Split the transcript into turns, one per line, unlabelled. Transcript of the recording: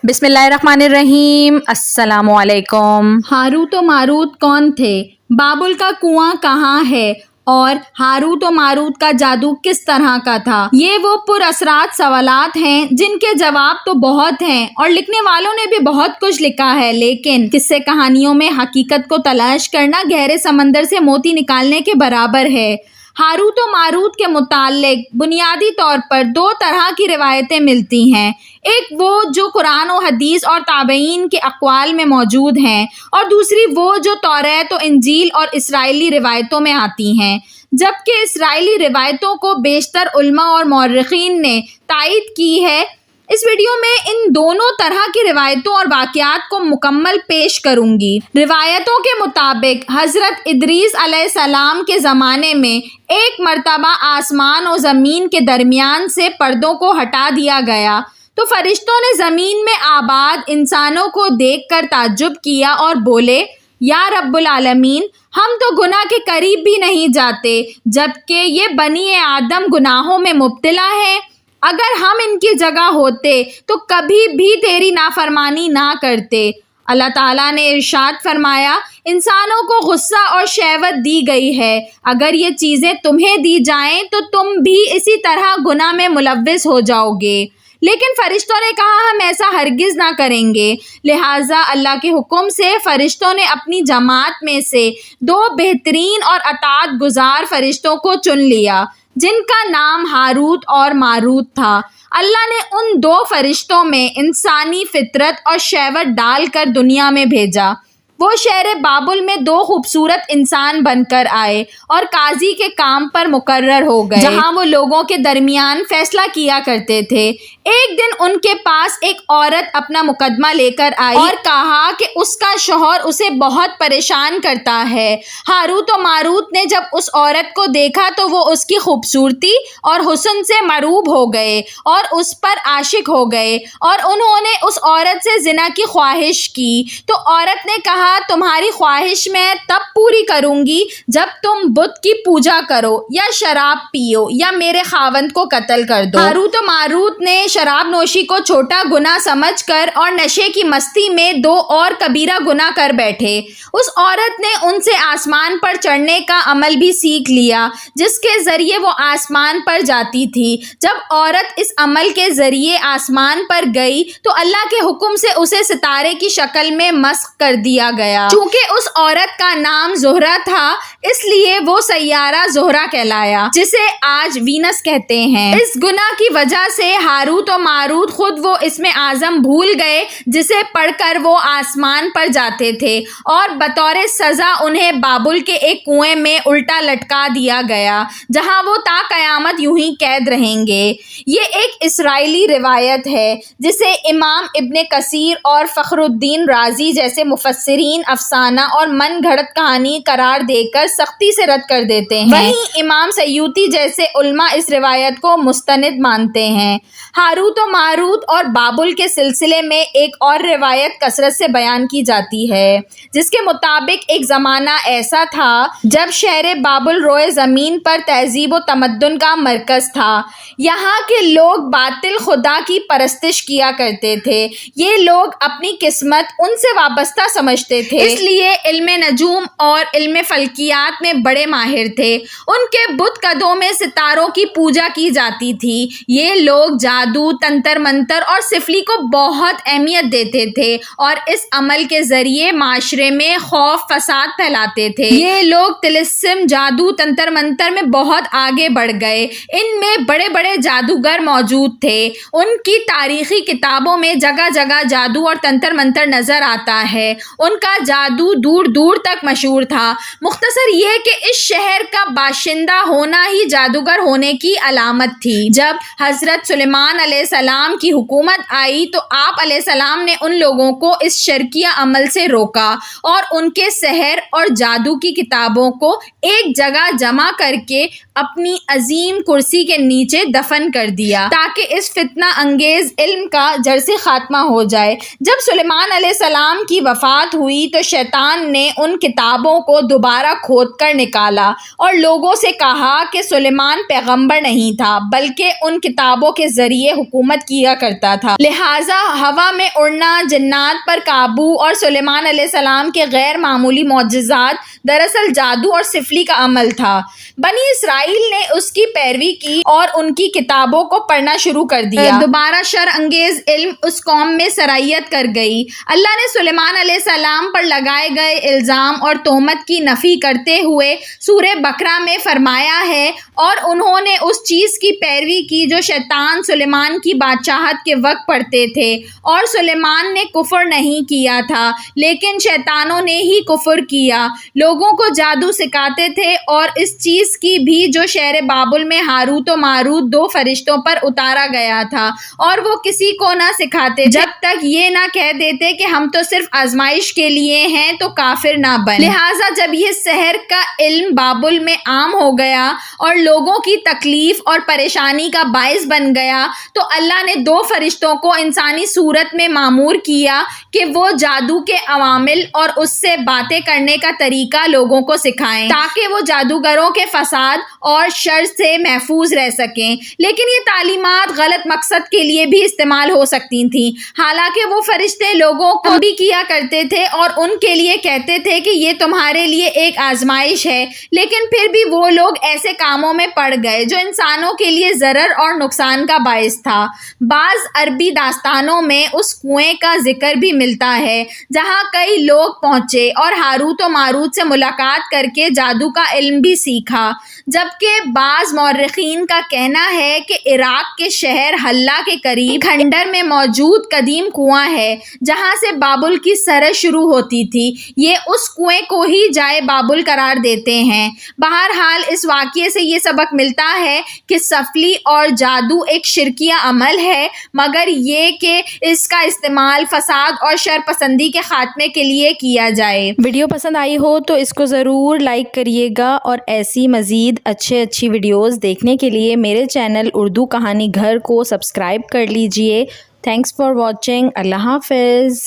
بسم اللہ الرحمن الرحیم۔ السلام علیکم۔
ہاروت و ماروت کون تھے؟ بابل کا کنواں کہاں ہے؟ اور ہاروت و ماروت کا جادو کس طرح کا تھا؟ یہ وہ پر اثرات سوالات ہیں جن کے جواب تو بہت ہیں اور لکھنے والوں نے بھی بہت کچھ لکھا ہے، لیکن قصے کہانیوں میں حقیقت کو تلاش کرنا گہرے سمندر سے موتی نکالنے کے برابر ہے۔ ہاروت و ماروت کے متعلق بنیادی طور پر دو طرح کی روایتیں ملتی ہیں، ایک وہ جو قرآن و حدیث اور تابعین کے اقوال میں موجود ہیں، اور دوسری وہ جو توریت و انجیل اور اسرائیلی روایتوں میں آتی ہیں۔ جبکہ اسرائیلی روایتوں کو بیشتر علماء اور مورخین نے تائید کی ہے، اس ویڈیو میں ان دونوں طرح کی روایتوں اور واقعات کو مکمل پیش کروں گی۔ روایتوں کے مطابق حضرت ادریس علیہ السلام کے زمانے میں ایک مرتبہ آسمان و زمین کے درمیان سے پردوں کو ہٹا دیا گیا تو فرشتوں نے زمین میں آباد انسانوں کو دیکھ کر تعجب کیا اور بولے، یا رب العالمین، ہم تو گناہ کے قریب بھی نہیں جاتے، جبکہ یہ بنی آدم گناہوں میں مبتلا ہے۔ اگر ہم ان کی جگہ ہوتے تو کبھی بھی تیری نافرمانی نہ کرتے۔ اللہ تعالیٰ نے ارشاد فرمایا، انسانوں کو غصہ اور شہوت دی گئی ہے، اگر یہ چیزیں تمہیں دی جائیں تو تم بھی اسی طرح گناہ میں ملوث ہو جاؤ گے۔ لیکن فرشتوں نے کہا، ہم ایسا ہرگز نہ کریں گے۔ لہٰذا اللہ کے حکم سے فرشتوں نے اپنی جماعت میں سے دو بہترین اور اطاعت گزار فرشتوں کو چن لیا، جن کا نام ہاروت اور ماروت تھا۔ اللہ نے ان دو فرشتوں میں انسانی فطرت اور شہوت ڈال کر دنیا میں بھیجا۔ وہ شہر بابل میں دو خوبصورت انسان بن کر آئے اور قاضی کے کام پر مقرر ہو گئے، جہاں وہ لوگوں کے درمیان فیصلہ کیا کرتے تھے۔ ایک دن ان کے پاس ایک عورت اپنا مقدمہ لے کر آئی اور کہا کہ اس کا شوہر اسے بہت پریشان کرتا ہے۔ ہاروت و ماروت نے جب اس عورت کو دیکھا تو وہ اس کی خوبصورتی اور حسن سے مرعوب ہو گئے اور اس پر عاشق ہو گئے، اور انہوں نے اس عورت سے زنا کی خواہش کی۔ تو عورت نے کہا، تمہاری خواہش میں تب پوری کروں گی جب تم بت کی پوجا کرو یا شراب پیو یا میرے خاوند کو قتل کر دو۔ ہاروت و ماروت نے شراب نوشی کو چھوٹا گناہ سمجھ کر اور نشے کی مستی میں دو اور کبیرہ گناہ کر بیٹھے۔ اس عورت نے ان سے آسمان پر چڑھنے کا عمل بھی سیکھ لیا، جس کے ذریعے وہ آسمان پر جاتی تھی۔ جب عورت اس عمل کے ذریعے آسمان پر گئی تو اللہ کے حکم سے اسے ستارے کی شکل میں مسخ کر دیا گیا۔ چونکہ اس عورت کا نام زہرہ تھا، اس لیے وہ سیارہ زہرہ کہلایا، جسے آج وینس کہتے ہیں۔ اس گناہ کی وجہ سے ہاروت و ماروت خود وہ اسم اعظم بھول گئے جسے پڑھ کر وہ آسمان پر جاتے تھے، اور بطور سزا انہیں بابل کے ایک کنویں میں الٹا لٹکا دیا گیا، جہاں وہ تا قیامت یوں ہی قید رہیں گے۔ یہ ایک اسرائیلی روایت ہے جسے امام ابن کثیر اور فخر الدین رازی جیسے مفسرین افسانہ اور من گھڑت کہانی قرار دے کر سختی سے رد کر دیتے ہیں۔ وہیں امام سیوطی جیسے علماء اس روایت کو مستند مانتے ہیں۔ ہاروت و ماروت اور بابل کے سلسلے میں ایک اور روایت کثرت سے بیان کی جاتی ہے، جس کے مطابق ایک زمانہ ایسا تھا جب شہر بابل روئے زمین پر تہذیب و تمدن کا مرکز تھا۔ یہاں کے لوگ باطل خدا کی پرستش کیا کرتے تھے۔ یہ لوگ اپنی قسمت ان سے وابستہ سمجھتے تھے، اس لیے علم نجوم اور علم فلکیات میں بڑے ماہر تھے۔ ان کے بت قدوں میں ستاروں کی پوجا کی جاتی تھی۔ یہ لوگ جادو، تنتر منتر اور سفلی کو بہت اہمیت دیتے تھے اور اس عمل کے ذریعے معاشرے میں خوف فساد پھیلاتے تھے۔ یہ لوگ طلسم، جادو، تنتر منتر میں بہت آگے بڑھ گئے۔ ان میں بڑے بڑے جادوگر موجود تھے۔ ان کی تاریخی کتابوں میں جگہ جگہ جادو اور تنتر منتر نظر آتا ہے۔ ان کا جادو دور دور تک مشہور تھا۔ مختصر یہ کہ اس شہر کا باشندہ ہونا ہی جادوگر ہونے کی علامت تھی۔ جب حضرت سلیمان علیہ السلام کی حکومت آئی تو آپ علیہ السلام نے ان لوگوں کو اس شرکیہ عمل سے روکا اور ان کے سحر اور جادو کی کتابوں کو ایک جگہ جمع کر کے اپنی عظیم کرسی کے نیچے دفن کر دیا، تاکہ اس فتنہ انگیز علم کا جڑ سے خاتمہ ہو جائے۔ جب سلیمان علیہ السلام کی وفات ہوئی تو شیطان نے ان کتابوں کو دوبارہ کھود کر نکالا اور لوگوں سے کہا کہ سلیمان پیغمبر نہیں تھا، بلکہ ان کتابوں کے ذریعے حکومت کیا کرتا تھا، لہٰذا ہوا میں اڑنا، جنات پر قابو اور سلیمان علیہ السلام کے غیر معمولی معجزات دراصل جادو اور سفلی کا عمل تھا۔ بنی اسرائیل نے اس کی پیروی کی اور ان کی کتابوں کو پڑھنا شروع کر دیا۔ دوبارہ شر انگیز علم اس قوم میں سرایت کر گئی۔ اللہ نے سلیمان علیہ السلام پر لگائے گئے الزام اور تہمت کی نفی کرتے ہوئے سورہ بقرہ میں فرمایا ہے، اور انہوں نے اس چیز کی پیروی کی جو شیطان سلیمان کی بادشاہت کے وقت پڑھتے تھے، اور سلیمان نے کفر نہیں کیا تھا لیکن شیطانوں نے ہی کفر کیا۔ لوگوں کو جادو سکھاتے تھے اور اس چیز کی بھی جو شہر بابل میں ہاروت و ماروت دو فرشتوں پر اتارا گیا تھا، اور وہ کسی کو نہ سکھاتے جب تک یہ نہ کہہ دیتے کہ ہم تو صرف آزمائش کے لیے ہیں، تو کافر نہ بن۔ لہٰذا جب یہ سحر کا علم بابل میں عام ہو گیا اور لوگوں کی تکلیف اور پریشانی کا باعث بن گیا، تو اللہ نے دو فرشتوں کو انسانی صورت میں مامور کیا کہ وہ جادو کے عوامل اور اس سے باتیں کرنے کا طریقہ لوگوں کو سکھائیں، تاکہ وہ جادوگروں کے فساد اور شر سے محفوظ رہ سکیں۔ لیکن یہ تعلیمات غلط مقصد کے لیے بھی استعمال ہو سکتی تھیں۔ حالانکہ وہ فرشتے لوگوں کو بھی کیا کرتے تھے اور ان کے لیے کہتے تھے کہ یہ تمہارے لیے ایک آزمائش ہے، لیکن پھر بھی وہ لوگ ایسے کاموں میں پڑ گئے جو انسانوں کے لیے ضرر اور نقصان کا باعث تھا۔ بعض عربی داستانوں میں اس کنویں کا ذکر بھی ملتا ہے جہاں کئی لوگ پہنچے اور ہاروت و ماروت سے ملاقات کر کے جادو کا علم بھی سیکھا، جبکہ بعض مورخین کا کہنا ہے کہ عراق کے شہر حلہ کے قریب کھنڈر میں موجود قدیم کنواں ہے جہاں سے بابل کی سرحد شروع ہوتی تھی۔ یہ اس کنویں کو ہی جائے بابل قرار دیتے ہیں۔ بہرحال اس واقعے سے یہ سبق ملتا ہے کہ سفلی اور جادو ایک شرکیہ عمل ہے، مگر یہ کہ اس کا استعمال فساد اور شر پسندی کے خاتمے کے لیے کیا جائے۔
ویڈیو پسند آئی ہو تو اس کو ضرور لائک کریے گا، اور ایسی مزید اچھی ویڈیوز دیکھنے کے لیے میرے چینل اردو کہانی گھر کو سبسکرائب کر لیجئے۔ Thanks for watching. اللہ حافظ۔